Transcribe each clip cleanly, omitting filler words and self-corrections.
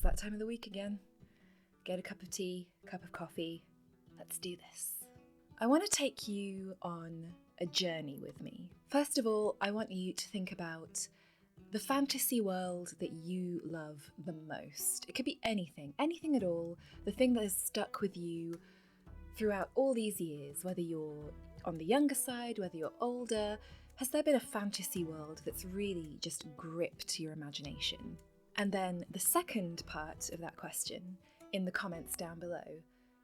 It's that time of the week again. Get a cup of tea, cup of coffee. Let's do this. I want to take you on a journey with me. First of all, I want you to think about the fantasy world that you love the most. It could be anything at all. The thing that has stuck with you throughout all these years, whether you're on the younger side, whether you're older. Has there been a fantasy world that's really just gripped your imagination? And then the second part of that question, in the comments down below,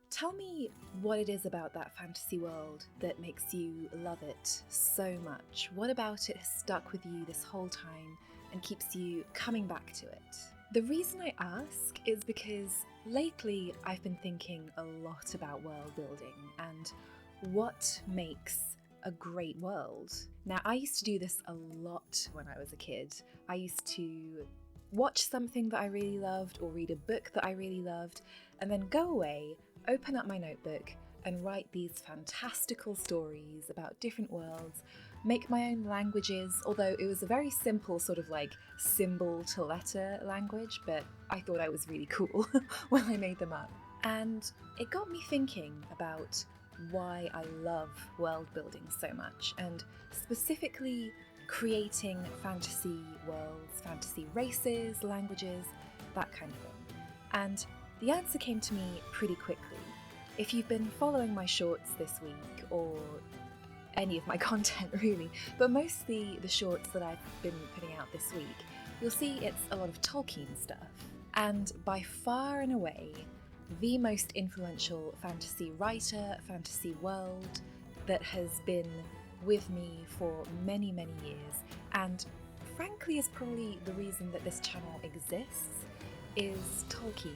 tell me what it is about that fantasy world that makes you love it so much. What about it has stuck with you this whole time and keeps you coming back to it? The reason I ask is because lately I've been thinking a lot about world building and what makes a great world. Now, I used to do this a lot when I was a kid. I used to watch something that I really loved or read a book that I really loved and then go away, open up my notebook and write these fantastical stories about different worlds, make my own languages, although it was a very simple sort of like symbol to letter language, but I thought I was really cool when I made them up. And it got me thinking about why I love world building so much, and specifically creating fantasy worlds, fantasy races, languages, that kind of thing. And the answer came to me pretty quickly. If you've been following my shorts this week, or any of my content really, but mostly the shorts that I've been putting out this week, you'll see it's a lot of Tolkien stuff. And by far and away, the most influential fantasy writer, fantasy world that has been with me for many, many years, and frankly is probably the reason that this channel exists, is Tolkien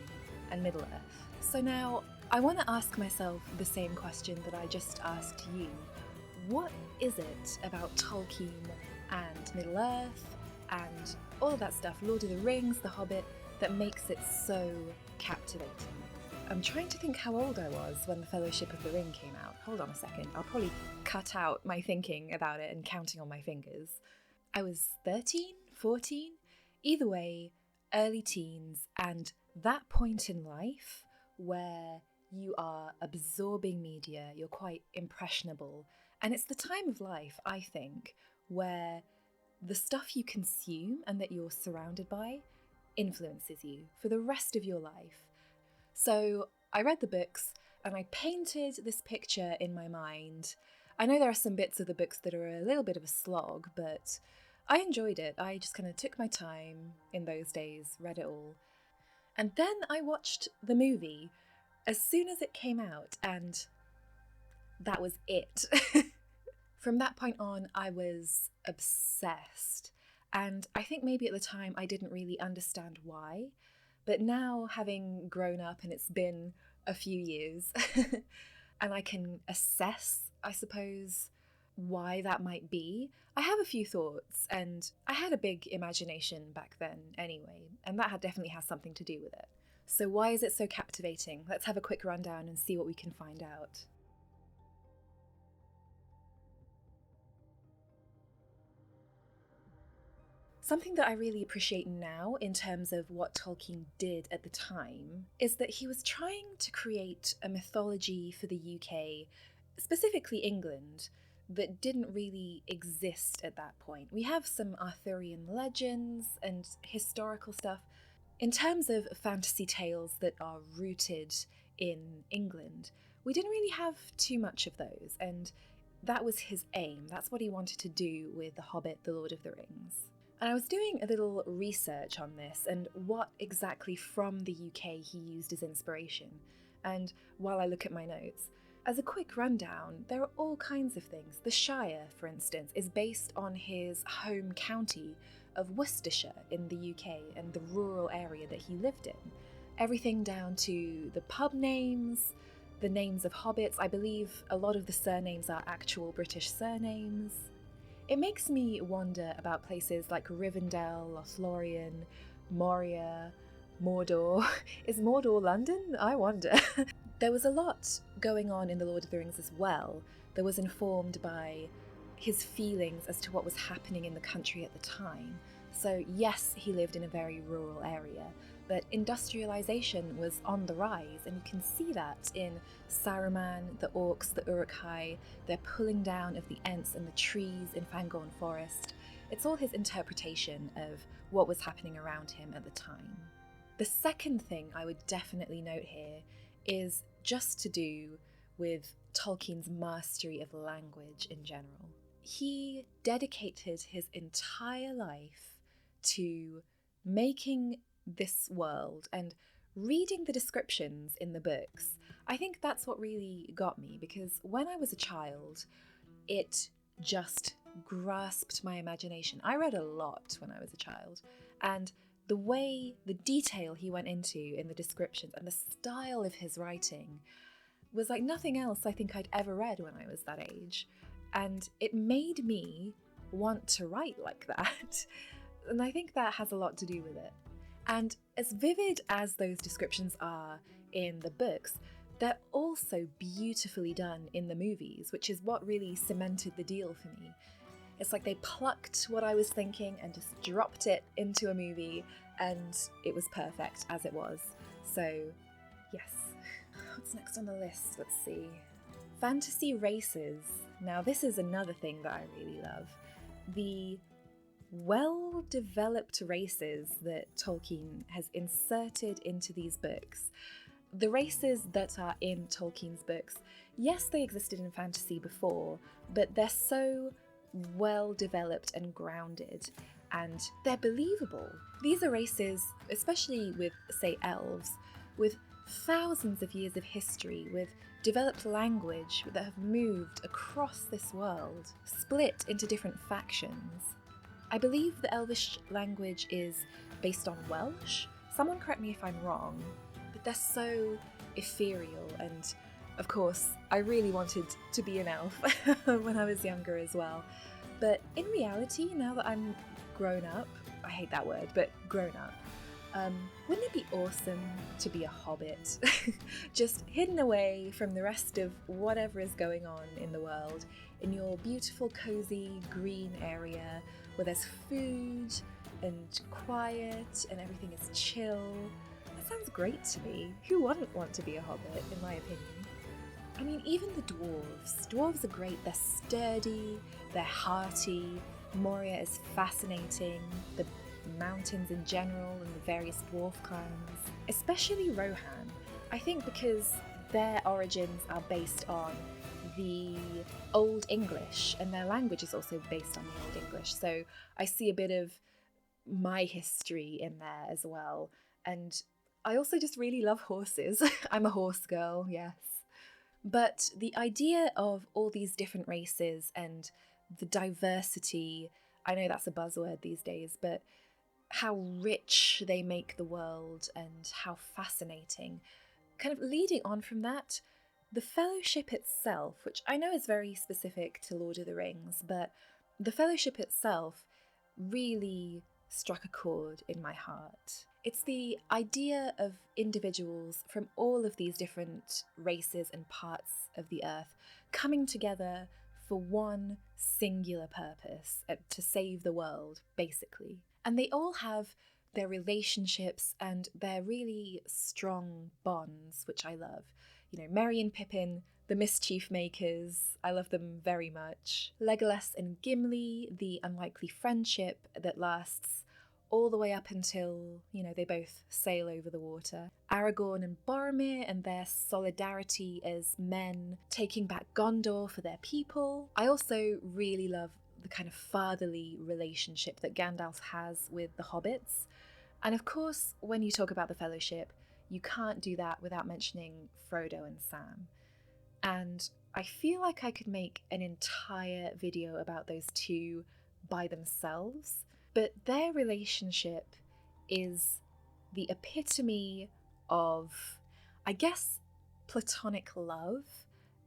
and Middle-earth. So now, I want to ask myself the same question that I just asked you. What is it about Tolkien and Middle-earth and all of that stuff, Lord of the Rings, The Hobbit, that makes it so captivating? I'm trying to think how old I was when The Fellowship of the Ring came out. Hold on a second, I'll probably cut out my thinking about it and counting on my fingers. I was 13, 14, either way, early teens, and that point in life where you are absorbing media, you're quite impressionable, and it's the time of life, I think, where the stuff you consume and that you're surrounded by influences you for the rest of your life. So I read the books and I painted this picture in my mind. I know there are some bits of the books that are a little bit of a slog, but I enjoyed it. I just kind of took my time in those days, read it all. And then I watched the movie as soon as it came out, and that was it. From that point on, I was obsessed. And I think maybe at the time I didn't really understand why. But now, having grown up and it's been a few years, and I can assess, I suppose, why that might be, I have a few thoughts, and I had a big imagination back then anyway, and that definitely has something to do with it. So why is it so captivating? Let's have a quick rundown and see what we can find out. Something that I really appreciate now in terms of what Tolkien did at the time is that he was trying to create a mythology for the UK, specifically England, that didn't really exist at that point. We have some Arthurian legends and historical stuff. In terms of fantasy tales that are rooted in England, we didn't really have too much of those, and that was his aim. That's what he wanted to do with The Hobbit, The Lord of the Rings. And I was doing a little research on this and what exactly from the UK he used as inspiration. And while I look at my notes, as a quick rundown, there are all kinds of things. The Shire, for instance, is based on his home county of Worcestershire in the UK and the rural area that he lived in. Everything down to the pub names, the names of hobbits. I believe a lot of the surnames are actual British surnames. It makes me wonder about places like Rivendell, Lothlorien, Moria, Mordor. Is Mordor London? I wonder. There was a lot going on in The Lord of the Rings as well that was informed by his feelings as to what was happening in the country at the time. So yes, he lived in a very rural area, that industrialization was on the rise, and you can see that in Saruman, the orcs, the Uruk-hai, their pulling down of the Ents and the trees in Fangorn Forest. It's all his interpretation of what was happening around him at the time. The second thing I would definitely note here is just to do with Tolkien's mastery of language in general. He dedicated his entire life to making this world and reading the descriptions in the books. I think that's what really got me, because when I was a child, it just grasped my imagination. I read a lot when I was a child, and the way, the detail he went into in the descriptions and the style of his writing was like nothing else I think I'd ever read when I was that age. And it made me want to write like that. And I think that has a lot to do with it. And as vivid as those descriptions are in the books, they're also beautifully done in the movies, which is what really cemented the deal for me. It's like they plucked what I was thinking and just dropped it into a movie, and it was perfect as it was. So, yes. What's next on the list? Let's see. Fantasy races. Now, this is another thing that I really love. The well-developed races that Tolkien has inserted into these books. The races that are in Tolkien's books, yes, they existed in fantasy before, but they're so well-developed and grounded, and they're believable. These are races, especially with, say, elves, with thousands of years of history, with developed language that have moved across this world, split into different factions. I believe the Elvish language is based on Welsh. Someone correct me if I'm wrong, but they're so ethereal, and of course, I really wanted to be an elf when I was younger as well. But in reality, now that I'm grown up, I hate that word, but grown up, wouldn't it be awesome to be a hobbit? Just hidden away from the rest of whatever is going on in the world, in your beautiful, cozy, green area where there's food and quiet and everything is chill. That sounds great to me. Who wouldn't want to be a hobbit, in my opinion? I mean, even the dwarves. Dwarves are great. They're sturdy, they're hearty. Moria is fascinating. The mountains in general and the various dwarf clans, especially Rohan. I think because their origins are based on the Old English, and their language is also based on the Old English, so I see a bit of my history in there as well. And I also just really love horses. I'm a horse girl, yes. But the idea of all these different races and the diversity, I know that's a buzzword these days, but how rich they make the world and how fascinating. Kind of leading on from that, the Fellowship itself, which I know is very specific to Lord of the Rings, but the Fellowship itself really struck a chord in my heart. It's the idea of individuals from all of these different races and parts of the earth coming together for one singular purpose, to save the world, basically. And they all have their relationships and their really strong bonds, which I love. You know, Merry and Pippin, the mischief makers, I love them very much. Legolas and Gimli, the unlikely friendship that lasts all the way up until, you know, they both sail over the water. Aragorn and Boromir and their solidarity as men taking back Gondor for their people. I also really love the kind of fatherly relationship that Gandalf has with the hobbits. And of course, when you talk about the Fellowship, you can't do that without mentioning Frodo and Sam. And I feel like I could make an entire video about those two by themselves, but their relationship is the epitome of, I guess, platonic love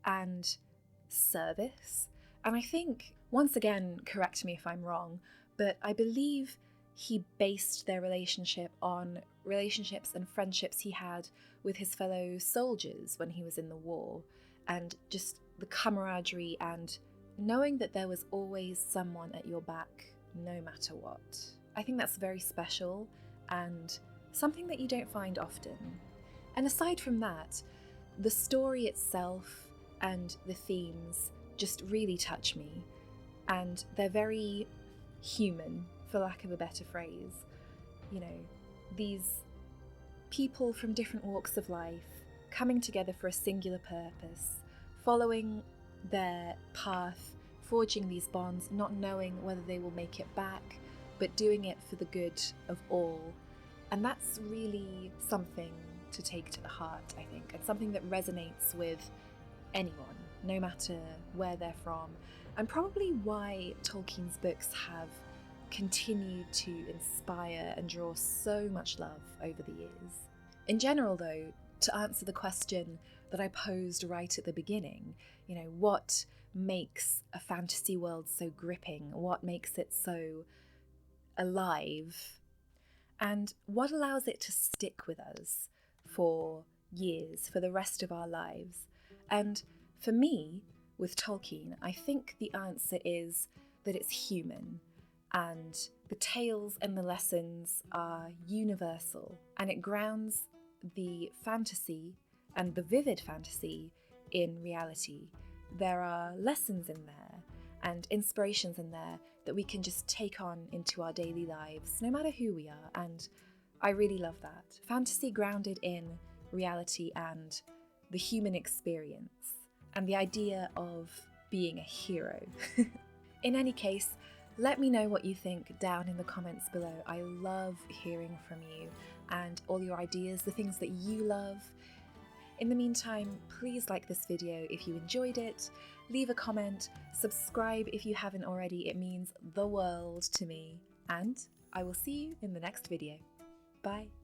and service. And I think, once again, correct me if I'm wrong, but I believe he based their relationship on relationships and friendships he had with his fellow soldiers when he was in the war, and just the camaraderie and knowing that there was always someone at your back no matter what. I think that's very special, and something that you don't find often. And aside from that, the story itself and the themes just really touch me, and they're very human, for lack of a better phrase. You know, these people from different walks of life coming together for a singular purpose, following their path, forging these bonds, not knowing whether they will make it back, but doing it for the good of all. And that's really something to take to the heart, I think, and something that resonates with anyone, no matter where they're from, and probably why Tolkien's books have continued to inspire and draw so much love over the years. In general, though, to answer the question that I posed right at the beginning, you know, what makes a fantasy world so gripping? What makes it so alive? And what allows it to stick with us for years, for the rest of our lives? And for me, with Tolkien, I think the answer is that it's human, and the tales and the lessons are universal, and it grounds the fantasy and the vivid fantasy in reality. There are lessons in there and inspirations in there that we can just take on into our daily lives, no matter who we are, and I really love that. Fantasy grounded in reality and the human experience, and the idea of being a hero. In any case, let me know what you think down in the comments below. I love hearing from you and all your ideas, the things that you love. In the meantime, please like this video if you enjoyed it, leave a comment, subscribe if you haven't already, it means the world to me, and I will see you in the next video. Bye.